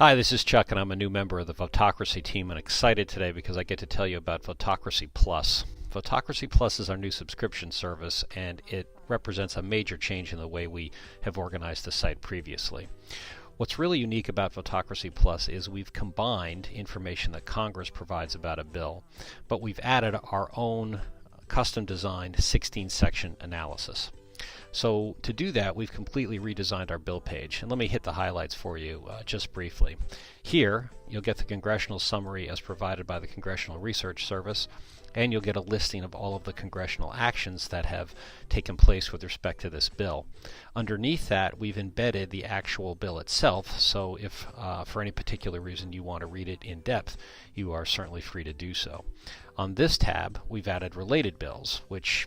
Hi, this is Chuck, and I'm a new member of the Votetocracy team, and excited today because I get to tell you about Votetocracy Plus. Votetocracy Plus is our new subscription service, and it represents a major change in the way we have organized the site previously. What's really unique about Votetocracy Plus is we've combined information that Congress provides about a bill, but we've added our own custom-designed 16-section analysis. So to do that, we've completely redesigned our bill page. And let me hit the highlights for you just briefly. Here, you'll get the congressional summary as provided by the Congressional Research Service, and you'll get a listing of all of the congressional actions that have taken place with respect to this bill. Underneath that, we've embedded the actual bill itself, so if for any particular reason you want to read it in depth, you are certainly free to do so. On this tab, we've added related bills, which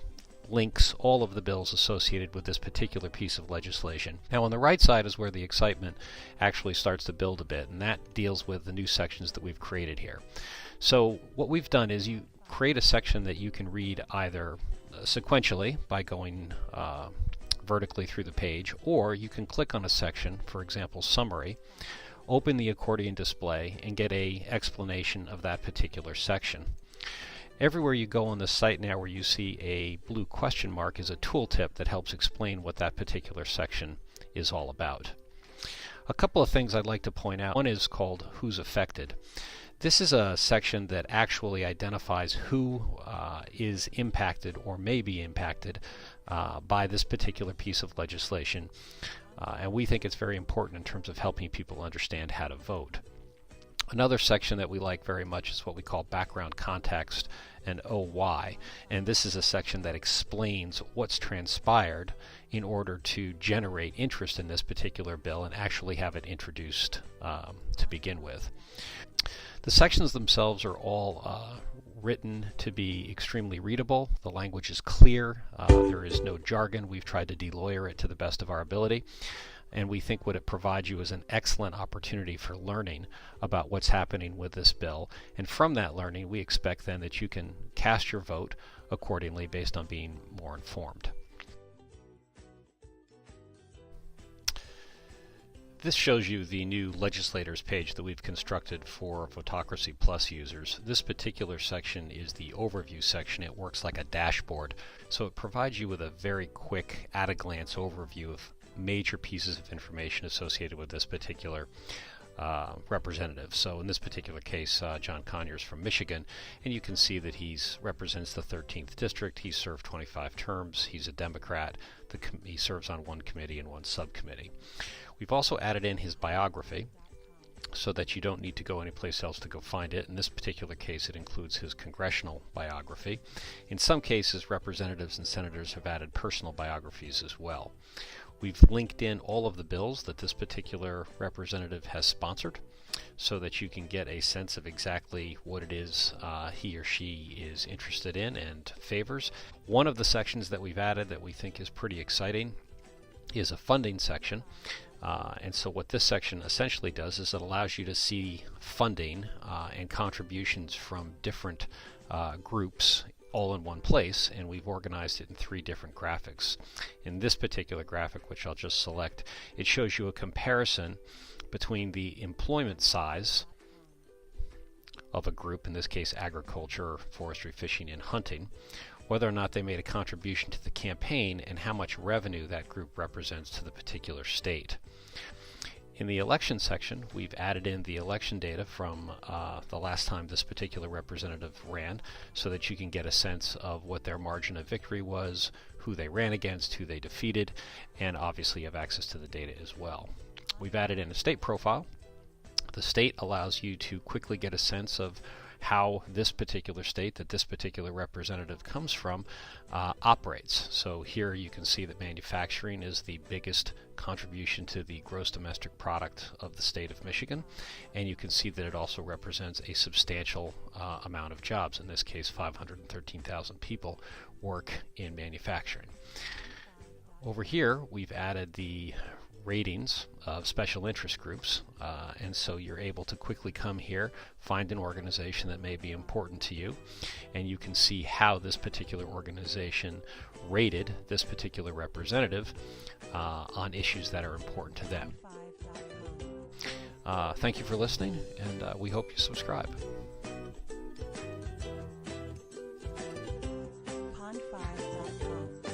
links all of the bills associated with this particular piece of legislation. Now on the right side is where the excitement actually starts to build a bit, and that deals with the new sections that we've created here. So what we've done is you create a section that you can read either sequentially by going vertically through the page, or you can click on a section, for example summary, open the accordion display, and get an explanation of that particular section. Everywhere you go on the site now where you see a blue question mark is a tooltip that helps explain what that particular section is all about. A couple of things I'd like to point out. One is called Who's Affected. This is a section that actually identifies who is impacted or may be impacted by this particular piece of legislation. And we think it's very important in terms of helping people understand how to vote. Another section that we like very much is what we call background context and OY, and this is a section that explains what's transpired in order to generate interest in this particular bill and actually have it introduced to begin with. The sections themselves are all written to be extremely readable. The language is clear. There is no jargon. We've tried to de-lawyer it to the best of our ability. And we think what it provides you is an excellent opportunity for learning about what's happening with this bill. And from that learning, we expect then that you can cast your vote accordingly based on being more informed. This shows you the new legislators page that we've constructed for Votetocracy Plus users. This particular section is the overview section. It works like a dashboard. So it provides you with a very quick, at-a-glance overview of major pieces of information associated with this particular representative. So in this particular case, John Conyers from Michigan, and you can see that he represents the 13th district. He's served 25 terms. He's a Democrat. He serves on one committee and one subcommittee. We've also added in his biography so that you don't need to go anyplace else to go find it. In this particular case, it includes his congressional biography. In some cases, representatives and senators have added personal biographies as well. We've linked in all of the bills that this particular representative has sponsored so that you can get a sense of exactly what it is he or she is interested in and favors. One of the sections that we've added that we think is pretty exciting is a funding section. And so what this section essentially does is it allows you to see funding and contributions from different groups all in one place, and we've organized it in 3 different graphics. In this particular graphic, which I'll just select, it shows you a comparison between the employment size of a group, in this case agriculture, forestry, fishing, and hunting, whether or not they made a contribution to the campaign, and how much revenue that group represents to the particular state. In the election section, we've added in the election data from the last time this particular representative ran so that you can get a sense of what their margin of victory was, who they ran against, who they defeated, and obviously you have access to the data as well. We've added in a state profile. The state allows you to quickly get a sense of how this particular state that this particular representative comes from operates. So here you can see that manufacturing is the biggest contribution to the gross domestic product of the state of Michigan, and you can see that it also represents a substantial amount of jobs. In this case, 513,000 people work in manufacturing. Over here we've added the ratings of special interest groups, and so you're able to quickly come here, find an organization that may be important to you, and you can see how this particular organization rated this particular representative on issues that are important to them. Thank you for listening, and we hope you subscribe. Pond5.com